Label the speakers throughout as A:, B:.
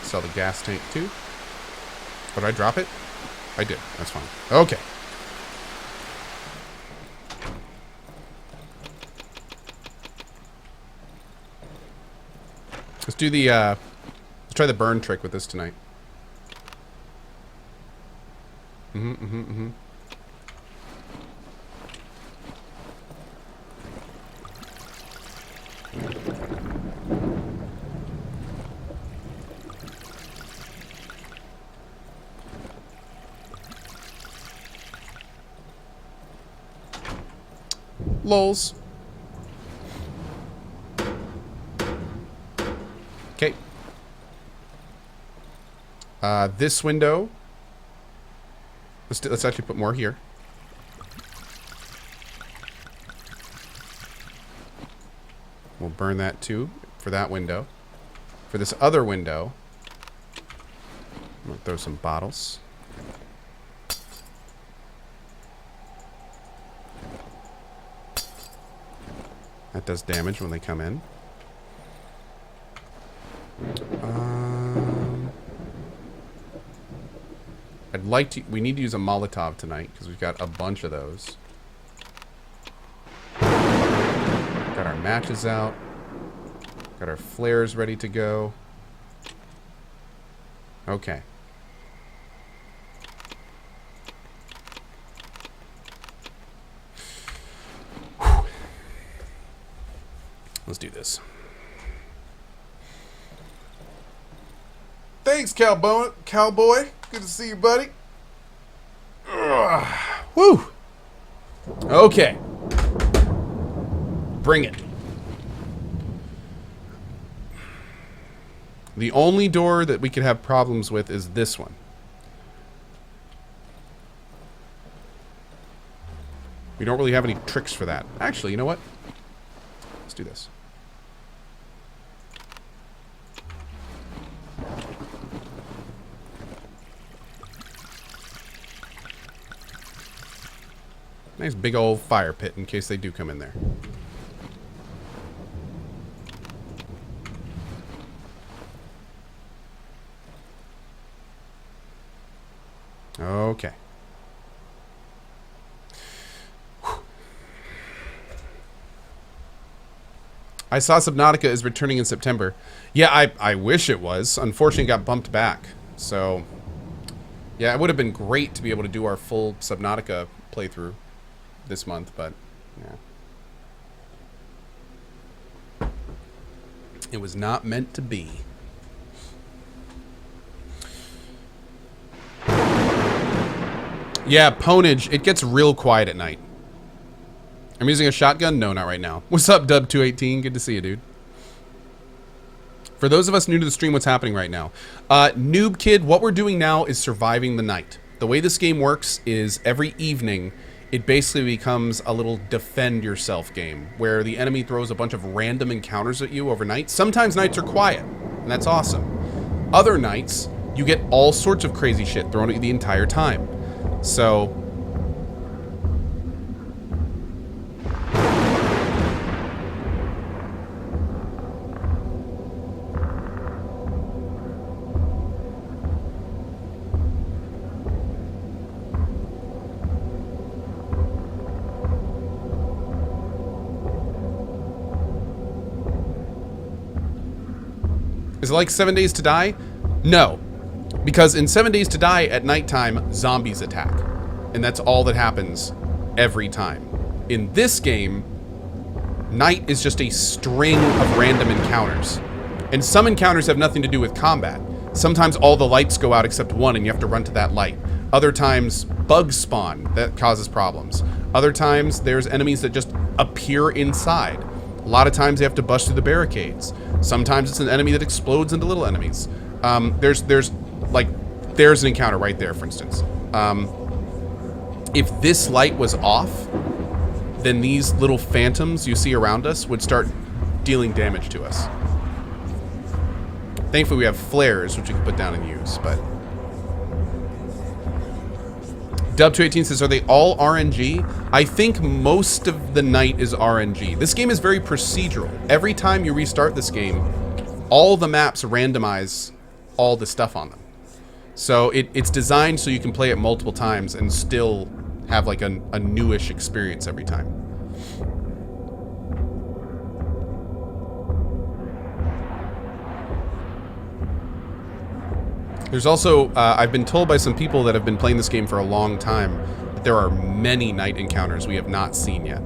A: Sell the gas tank too. Did I drop it? I did. That's fine. Okay. Let's do the, let's try the burn trick with this tonight. Lols. Okay. This window. Let's actually put more here. We'll burn that too for that window. For this other window, I'm gonna throw some bottles. That does damage when they come in. I'd like to... We need to use a Molotov tonight, because we've got a bunch of those. Got our matches out. Got our flares ready to go. Okay. Let's do this. Thanks, cowboy. Good to see you, buddy. Ugh. Woo. Okay. Bring it. The only door that we could have problems with is this one. We don't really have any tricks for that. Actually, you know what? Let's do this. Nice big old fire pit in case they do come in there. Okay. I saw Subnautica is returning in September. Yeah, I wish it was. Unfortunately, it got bumped back. So, yeah, it would have been great to be able to do our full Subnautica playthrough this month, but yeah. It was not meant to be. Yeah, Ponage, it gets real quiet at night. I'm using a shotgun? No, not right now. What's up, Dub218? Good to see you, dude. For those of us new to the stream, what's happening right now? Noob Kid, what we're doing now is surviving the night. The way this game works is every evening, it basically becomes a little defend yourself game, where the enemy throws a bunch of random encounters at you overnight. Sometimes nights are quiet, and that's awesome. Other nights, you get all sorts of crazy shit thrown at you the entire time. So... Is it like 7 Days to Die? No. Because in 7 Days to Die, at nighttime, zombies attack. And that's all that happens every time. In this game, night is just a string of random encounters. And some encounters have nothing to do with combat. Sometimes all the lights go out except one and you have to run to that light. Other times, bugs spawn. That causes problems. Other times, there's enemies that just appear inside. A lot of times, they have to bust through the barricades. Sometimes it's an enemy that explodes into little enemies. There's an encounter right there, for instance. If this light was off, then these little phantoms you see around us would start dealing damage to us. Thankfully, we have flares, which we can put down and use, but... Dub218 says, are they all RNG? I think most of the night is RNG. This game is very procedural. Every time you restart this game, all the maps randomize all the stuff on them. So it's designed so you can play it multiple times and still have like a newish experience every time. There's also, I've been told by some people that have been playing this game for a long time that there are many night encounters we have not seen yet.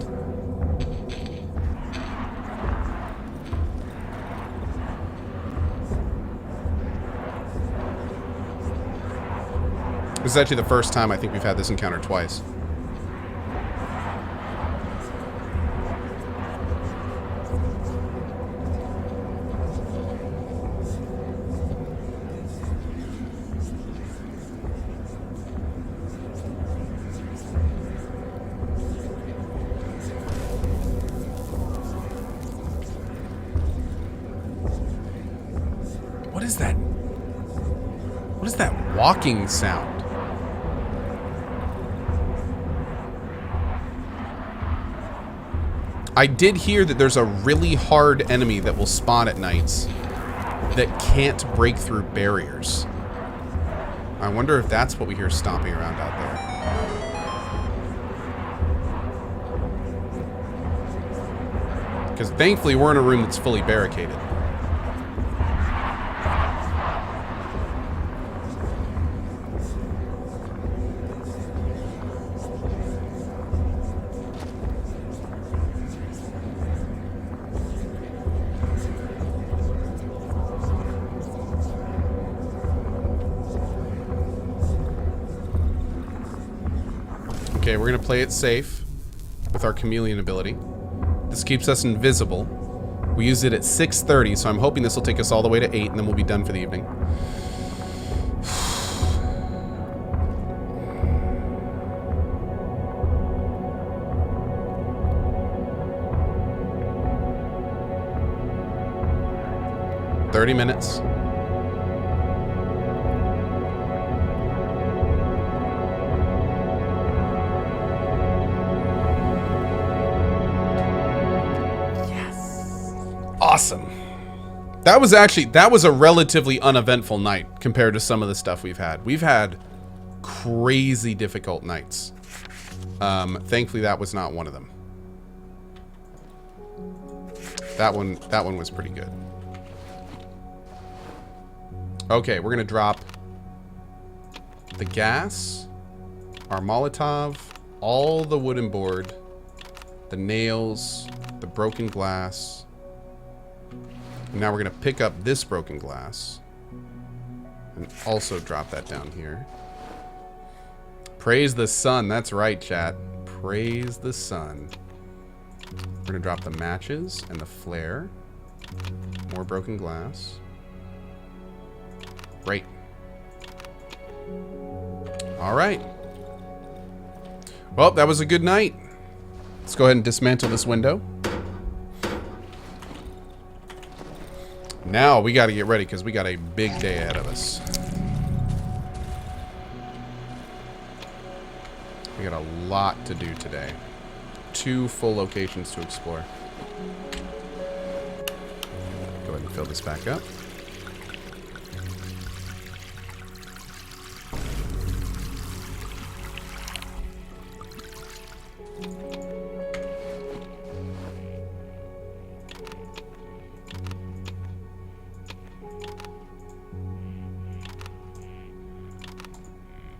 A: This is actually the first time I think we've had this encounter twice. What is that? What is that walking sound? I did hear that there's a really hard enemy that will spawn at nights that can't break through barriers. I wonder if that's what we hear stomping around out there. Because thankfully we're in a room that's fully barricaded. Okay, we're gonna play it safe with our chameleon ability. This keeps us invisible. We used it at 6:30, so I'm hoping this will take us all the way to 8, and then we'll be done for the evening. "30 minutes. Awesome. That was a relatively uneventful night compared to some of the stuff we've had. We've had crazy difficult nights. Thankfully that was not one of them. That one was pretty good. Okay, we're gonna drop the gas, our Molotov, all the wooden board, the nails, the broken glass. Now we're going to pick up this broken glass and also drop that down here. Praise the sun. That's right, chat. Praise the sun. We're going to drop the matches and the flare. More broken glass. Great. All right. Well, that was a good night. Let's go ahead and dismantle this window. Now we got to get ready because we got a big day ahead of us. We got a lot to do today. 2 full locations to explore. Go ahead and fill this back up.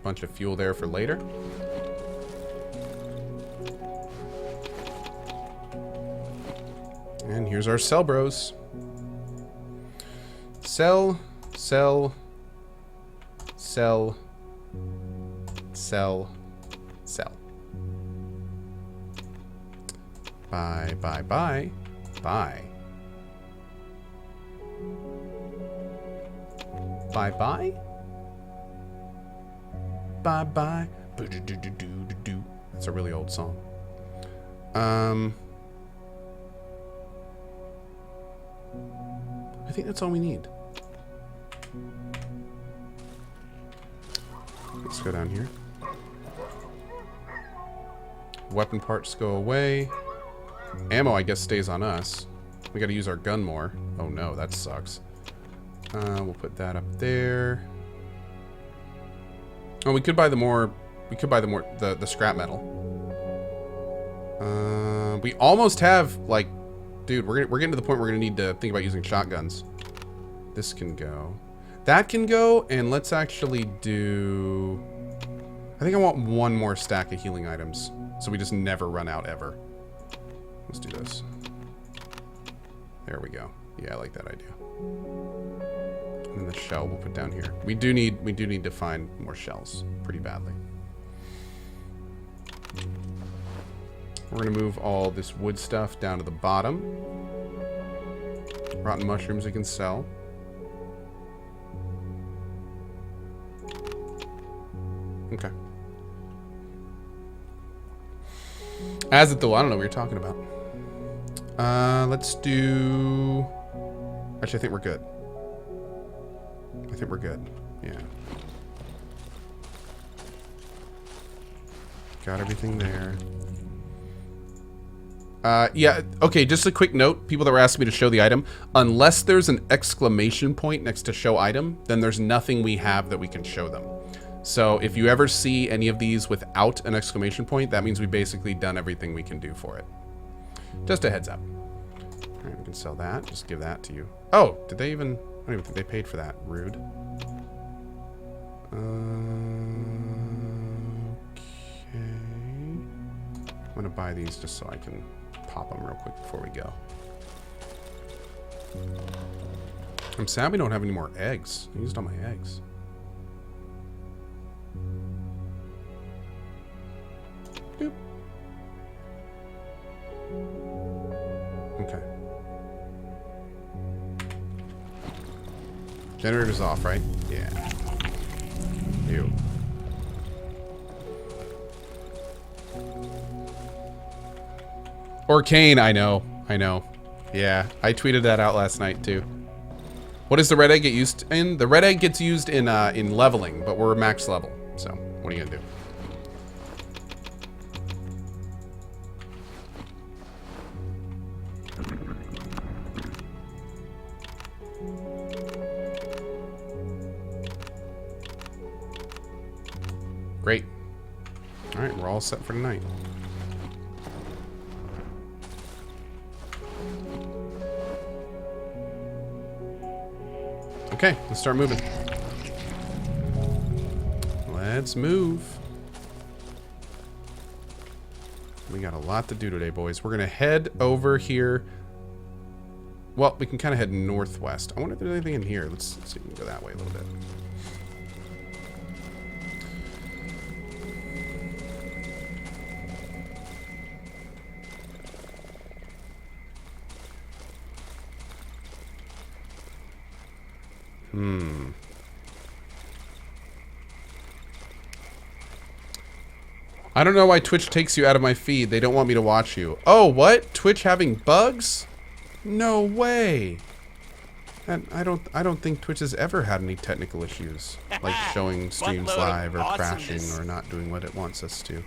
A: Bunch of fuel there for later. And here's our cell bros. Sell, sell, sell, sell, sell. Buy, buy, buy, buy. Bye bye. Bye bye. That's a really old song. I think that's all we need. Let's go down here. Weapon parts go away. Ammo, I guess, stays on us. We gotta use our gun more. Oh no, that sucks. We'll put that up there. Oh, we could buy the more. We could buy the scrap metal. We almost have, like, dude, we're getting to the point where we're gonna need to think about using shotguns. This can go. That can go, and let's actually do... I think I want one more stack of healing items, so we just never run out ever. Let's do this. There we go. Yeah, I like that idea. And then the shell we'll put down here. We do need to find more shells pretty badly. We're gonna move all this wood stuff down to the bottom. Rotten mushrooms we can sell. Okay. As it though, I don't know what you're talking about. Let's do... Actually, I think we're good. I think we're good. Yeah. Got everything there. Yeah, okay, just a quick note. People that were asking me to show the item. Unless there's an exclamation point next to show item, then there's nothing we have that we can show them. So if you ever see any of these without an exclamation point, that means we've basically done everything we can do for it. Just a heads up. All right, we can sell that. Just give that to you. Oh, did they even... I don't even think they paid for that. Rude. Okay. I'm going to buy these just so I can pop them real quick before we go. I'm sad we don't have any more eggs. I used all my eggs. Boop. Okay. Generator's off, right? Yeah. Ew. Orcane, I know. Yeah, I tweeted that out last night too. What does the red egg get used in? The red egg gets used in leveling, but we're max level. So, what are you gonna do? Great. All right, we're all set for tonight. Okay, let's start moving. Let's move. We got a lot to do today, boys. We're gonna head over here. Well, we can kind of head northwest. I wonder if there's anything in here. Let's see if we can go that way a little bit. I don't know why Twitch takes you out of my feed. They don't want me to watch you. Oh, what? Twitch having bugs? No way. And I don't think Twitch has ever had any technical issues, like showing streams live or crashing or not doing what it wants us to.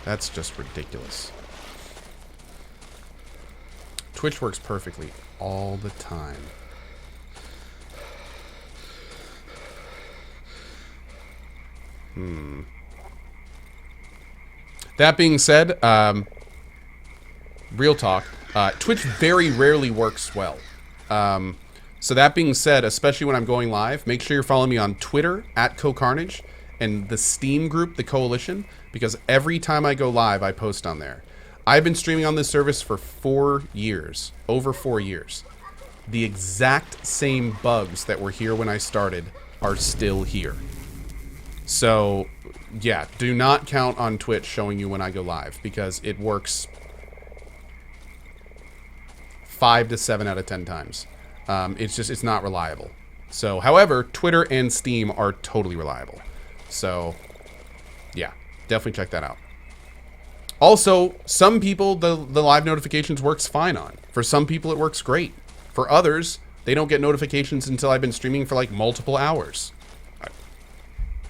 A: That's just ridiculous. Twitch works perfectly all the time. That being said, real talk, Twitch very rarely works well. So that being said, especially when I'm going live, make sure you're following me on Twitter at CohhCarnage and the Steam group, the Coalition, because every time I go live, I post on there. I've been streaming on this service for 4 years, over 4 years. The exact same bugs that were here when I started are still here. So, yeah, do not count on Twitch showing you when I go live, because it works 5 to 7 out of 10 times. It's not reliable. So, however, Twitter and Steam are totally reliable. So, yeah, definitely check that out. Also, some people, the live notifications works fine on. For some people, it works great. For others, they don't get notifications until I've been streaming for like multiple hours.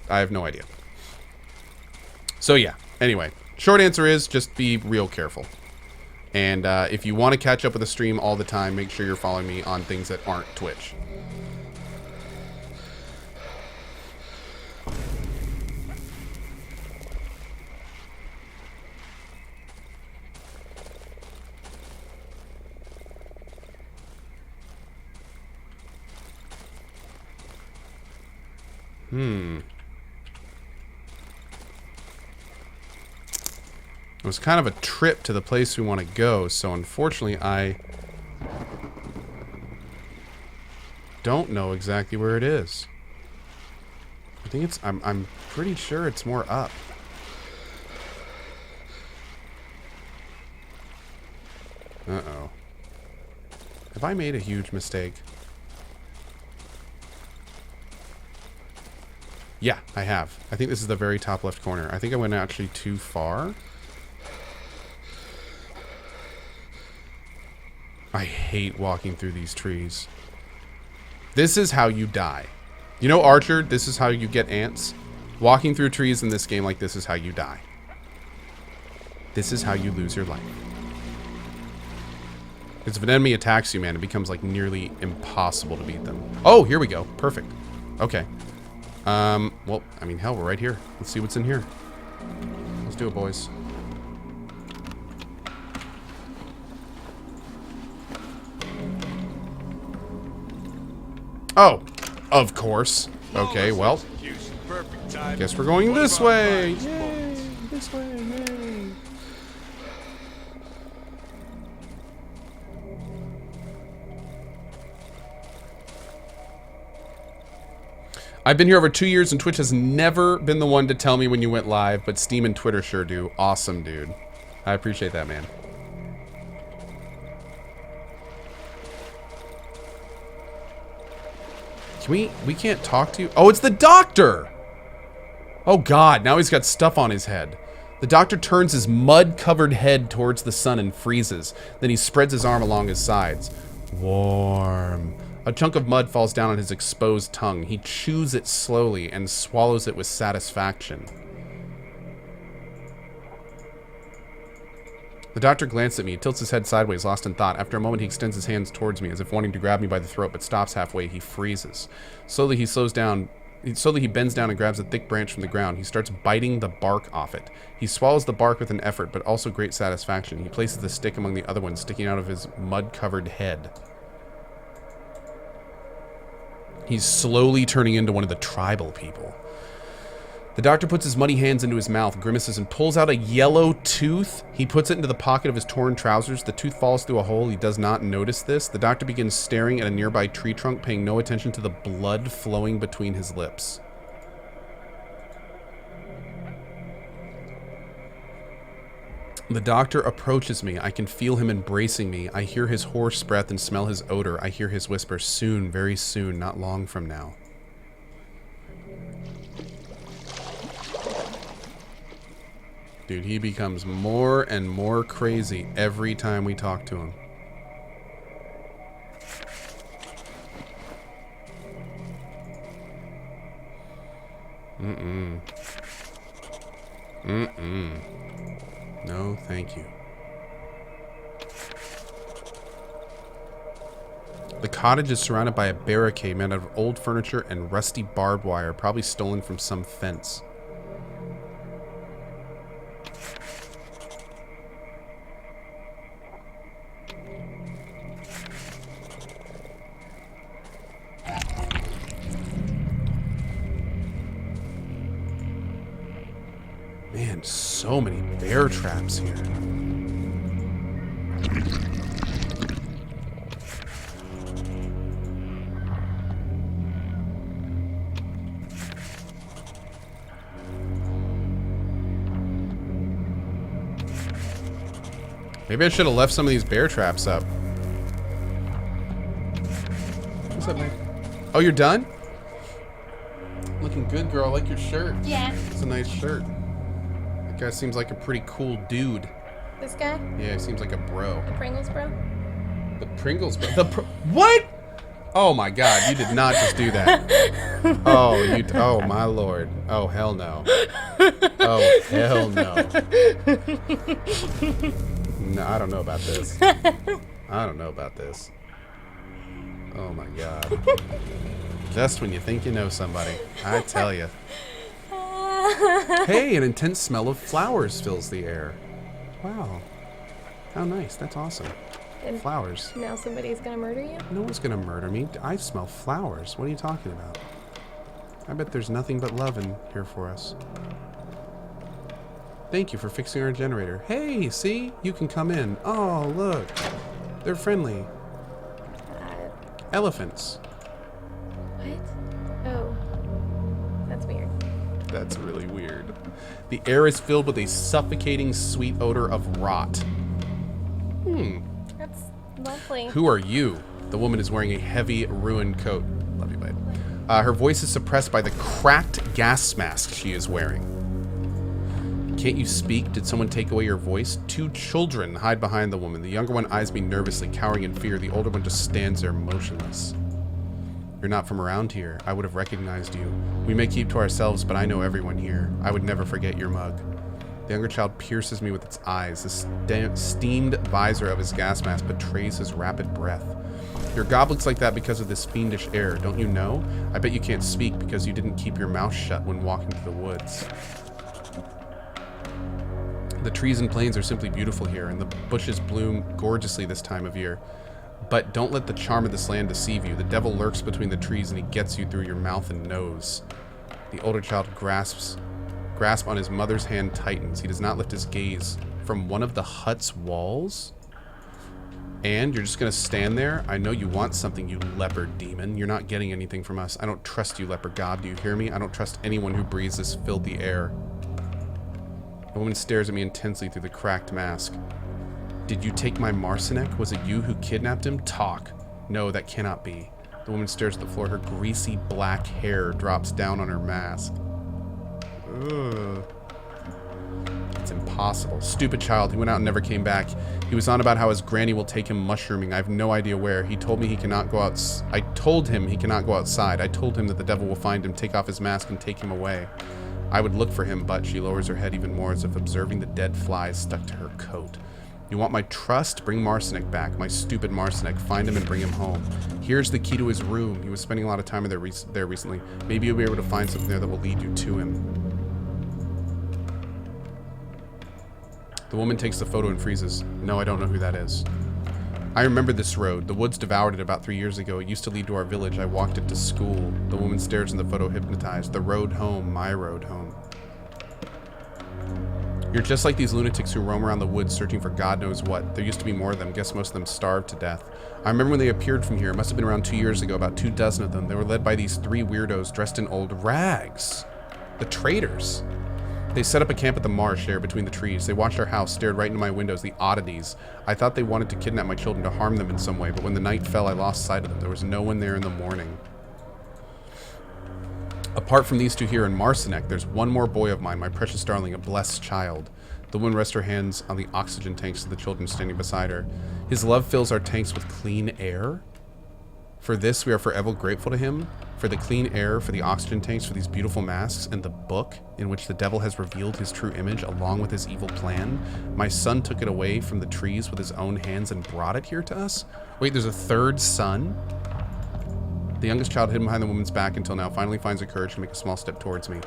A: I have no idea. So yeah, anyway, short answer is just be real careful. And if you want to catch up with the stream all the time, make sure you're following me on things that aren't Twitch. It was kind of a trip to the place we want to go, so unfortunately I don't know exactly where it is. I think it's, I'm pretty sure it's more up. Uh-oh. Have I made a huge mistake? Yeah, I have. I think this is the very top left corner. I think I went actually too far. I hate walking through these trees. This is how you die. You know, Archer, this is how you get ants. Walking through trees in this game like this is how you die. This is how you lose your life. Because if an enemy attacks you, man, it becomes like nearly impossible to beat them. Oh, here we go. Perfect. Okay. Well, I mean, hell, we're right here. Let's see what's in here. Let's do it, boys. Oh, of course. Okay, well, guess we're going this way. Yay, this way, yay. I've been here over 2 years and Twitch has never been the one to tell me when you went live, but Steam and Twitter sure do. Awesome, dude. I appreciate that, man. We can't talk to you? Oh, it's the doctor! Oh god, now he's got stuff on his head. The doctor turns his mud-covered head towards the sun and freezes. Then he spreads his arm along his sides. Warm. A chunk of mud falls down on his exposed tongue. He chews it slowly and swallows it with satisfaction. The doctor glanced at me, tilts his head sideways, lost in thought. After a moment, he extends his hands towards me, as if wanting to grab me by the throat, but stops halfway. He freezes. Slowly, he slows down. Slowly, he bends down and grabs a thick branch from the ground. He starts biting the bark off it. He swallows the bark with an effort, but also great satisfaction. He places the stick among the other ones sticking out of his mud-covered head. He's slowly turning into one of the tribal people. The doctor puts his muddy hands into his mouth, grimaces, and pulls out a yellow tooth. He puts it into the pocket of his torn trousers. The tooth falls through a hole. He does not notice this. The doctor begins staring at a nearby tree trunk, paying no attention to the blood flowing between his lips. The doctor approaches me. I can feel him embracing me. I hear his hoarse breath and smell his odor. I hear his whisper, soon, very soon, not long from now. Dude, he becomes more and more crazy every time we talk to him. No, thank you. The cottage is surrounded by a barricade made out of old furniture and rusty barbed wire, probably stolen from some fence. Man, so many bear traps here. Maybe I should have left some of these bear traps up. What's up, man? Oh, you're done? Looking good, girl. I like your shirt.
B: Yeah.
A: It's a nice shirt. That guy seems like a pretty cool dude.
B: This guy?
A: Yeah, he seems like a bro.
B: The Pringles bro?
A: The Pringles bro. What? Oh my god, you did not just do that. Oh my lord. Oh hell no. Oh hell no. No, I don't know about this. I don't know about this. Oh my god. Just when you think you know somebody, I tell you. Hey, an intense smell of flowers fills the air. Wow. How nice. That's awesome.
B: And
A: flowers.
B: Now somebody's gonna murder you?
A: No one's gonna murder me. I smell flowers. What are you talking about? I bet there's nothing but love in here for us. Thank you for fixing our generator. Hey, see? You can come in. Oh, look. They're friendly. Elephants.
B: What? Oh. That's weird.
A: That's really weird. The air is filled with a suffocating sweet odor of rot.
B: That's lovely.
A: Who are you? The woman is wearing a heavy, ruined coat. Love you, babe. Her voice is suppressed by the cracked gas mask she is wearing. Can't you speak? Did someone take away your voice? Two children hide behind the woman. The younger one eyes me nervously, cowering in fear. The older one just stands there motionless. You're not from around here. I would have recognized you. We may keep to ourselves, but I know everyone here. I would never forget your mug. The younger child pierces me with its eyes. The steamed visor of his gas mask betrays his rapid breath. Your gob looks like that because of this fiendish air, don't you know? I bet you can't speak because you didn't keep your mouth shut when walking through the woods. The trees and plains are simply beautiful here, and the bushes bloom gorgeously this time of year. But don't let the charm of this land deceive you. The devil lurks between the trees, and he gets you through your mouth and nose. The older child grasp on his mother's hand tightens. He does not lift his gaze from one of the hut's walls. And you're just going to stand there? I know you want something, you leopard demon. You're not getting anything from us. I don't trust you, leopard god. Do you hear me? I don't trust anyone who breathes this filthy air. The woman stares at me intensely through the cracked mask. Did you take my Marcinek? Was it you who kidnapped him? Talk. No, that cannot be. The woman stares at the floor. Her greasy black hair drops down on her mask. Ugh. It's impossible. Stupid child. He went out and never came back. He was on about how his granny will take him mushrooming. I have no idea where. He told me he cannot go out. I told him he cannot go outside. I told him that the devil will find him, take off his mask, and take him away. I would look for him, but she lowers her head even more as if observing the dead flies stuck to her coat. You want my trust? Bring Marcinek back. My stupid Marcinek. Find him and bring him home. Here's the key to his room. He was spending a lot of time there recently. Maybe you'll be able to find something there that will lead you to him. The woman takes the photo and freezes. No, I don't know who that is. I remember this road. The woods devoured it about 3 years ago. It used to lead to our village. I walked it to school. The woman stares in the photo, hypnotized. The road home. My road home. You're just like these lunatics who roam around the woods searching for God knows what. There used to be more of them. Guess most of them starved to death. I remember when they appeared from here. It must have been around 2 years ago. About 24 of them. They were led by these 3 weirdos dressed in old rags. The traitors. They set up a camp at the marsh there between the trees. They watched our house, stared right into my windows, the oddities. I thought they wanted to kidnap my children, to harm them in some way, but when the night fell, I lost sight of them. There was no one there in the morning. Apart from these 2 here in Marcinek, there's one more boy of mine, my precious darling, a blessed child. The woman rests her hands on the oxygen tanks of the children standing beside her. His love fills our tanks with clean air. For this, we are forever grateful to him. For the clean air, for the oxygen tanks, for these beautiful masks, and the book in which the devil has revealed his true image along with his evil plan. My son took it away from the trees with his own hands and brought it here to us. Wait, there's a 3rd son? The youngest child hidden behind the woman's back until now finally finds the courage to make a small step towards me.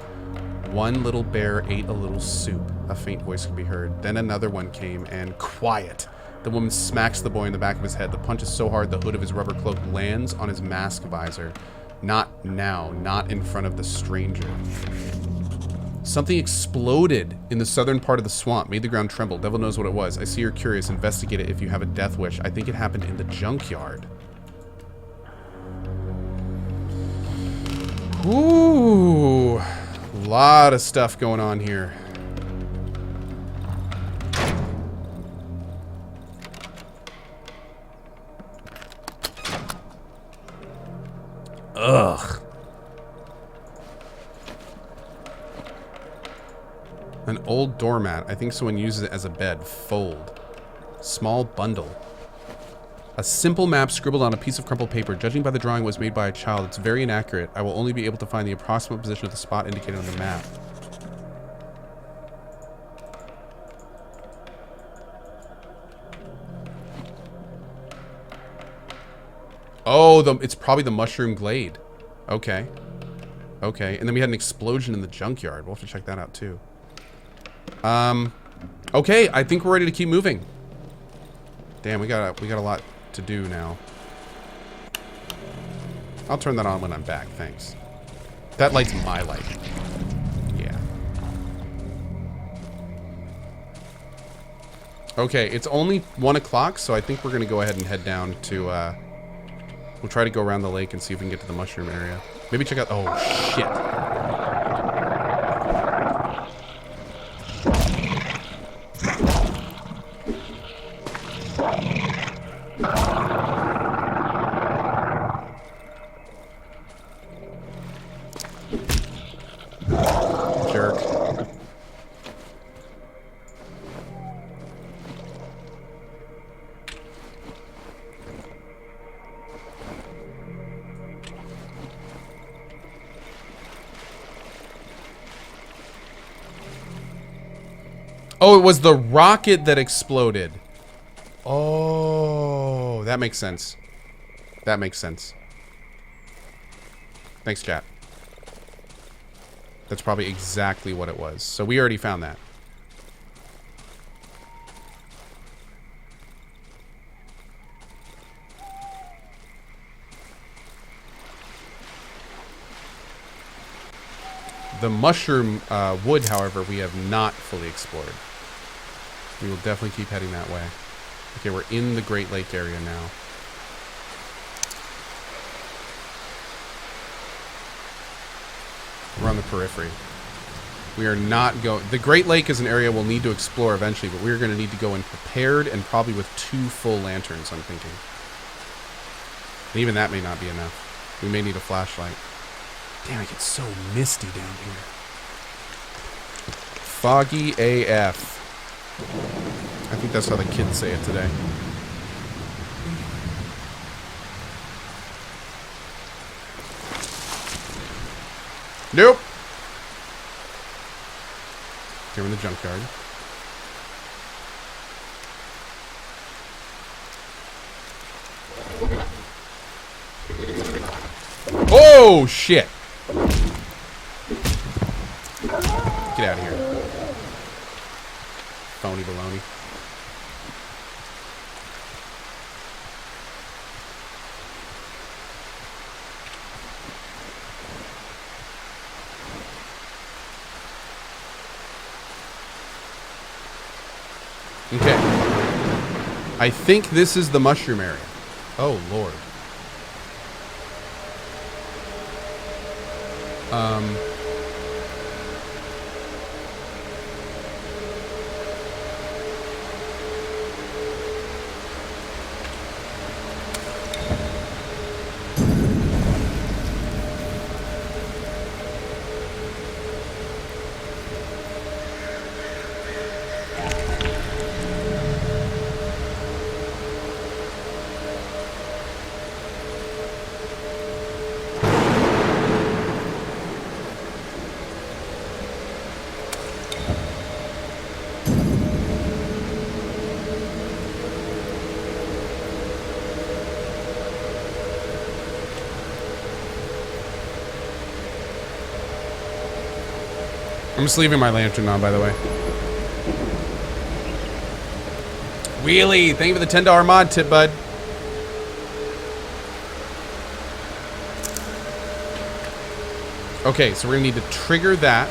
A: One little bear ate a little soup. A faint voice could be heard. Then another one came and quiet. The woman smacks the boy in the back of his head. The punch is so hard the hood of his rubber cloak lands on his mask visor. Not now, not in front of the stranger. Something exploded in the southern part of the swamp, made the ground tremble. Devil knows what it was. I see you're curious. Investigate it if you have a death wish. I think it happened in the junkyard. Ooh, a lot of stuff going on here. Ugh. An old doormat. I think someone uses it as a bed. Fold. Small bundle. A simple map scribbled on a piece of crumpled paper. Judging by the drawing, was made by a child. It's very inaccurate. I will only be able to find the approximate position of the spot indicated on the map. Oh, it's probably the mushroom glade. Okay. Okay, and then we had an explosion in the junkyard. We'll have to check that out too. Okay, I think we're ready to keep moving. Damn, we got a lot to do now. I'll turn that on when I'm back, thanks. That light's my light. Yeah. Okay, it's only 1 o'clock, so I think we're gonna go ahead and head down to, we'll try to go around the lake and see if we can get to the mushroom area. Maybe check out, oh shit. Jerk. Oh, it was the rocket that exploded. Oh, that makes sense. That makes sense. Thanks, chat. That's probably exactly what it was. So we already found that. The mushroom wood, however, we have not fully explored. We will definitely keep heading that way. Okay, we're in the Great Lake area now. We're on the periphery. We are not going... The Great Lake is an area we'll need to explore eventually, but we're going to need to go in prepared and probably with 2 full lanterns, I'm thinking. And even that may not be enough. We may need a flashlight. Damn, it gets so misty down here. Foggy AF. I think that's how the kids say it today. Nope. Here in the junkyard. Oh, shit. Get out of here. Phony baloney. Okay. I think this is the mushroom area. Oh, Lord. I'm just leaving my lantern on, by the way. Wheelie, thank you for the $10 mod tip, bud. Okay, so we're gonna need to trigger that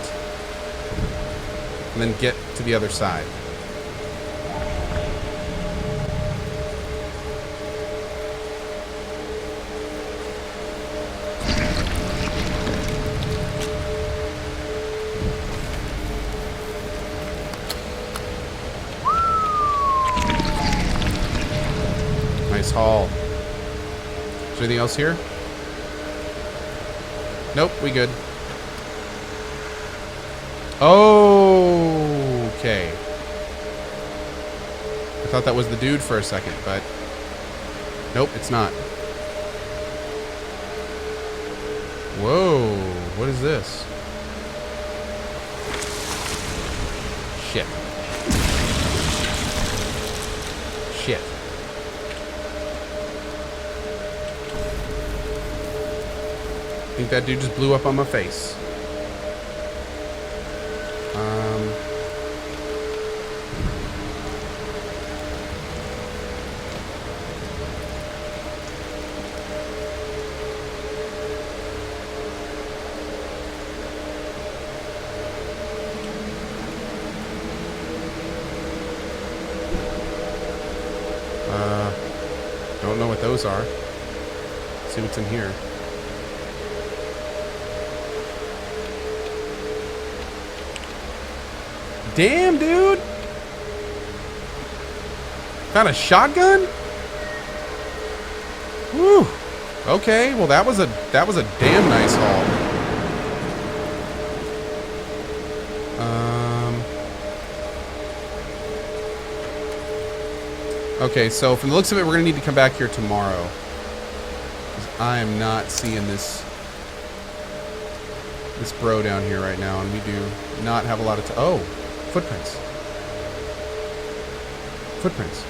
A: and then get to the other side. Haul. Is there anything else here? Nope, we good. Oh, okay. I thought that was the dude for a second, but nope, it's not. Whoa, what is this? Shit. Shit. think that dude just blew up on my face. Don't know what those are. Let's see what's in here. Damn, dude! Found a shotgun? Whew. Okay, well that was a damn nice haul. Okay, so from the looks of it, we're gonna need to come back here tomorrow. 'Cause I am not seeing this bro down here right now, and we do not have a lot of time. Oh, footprints. Footprints.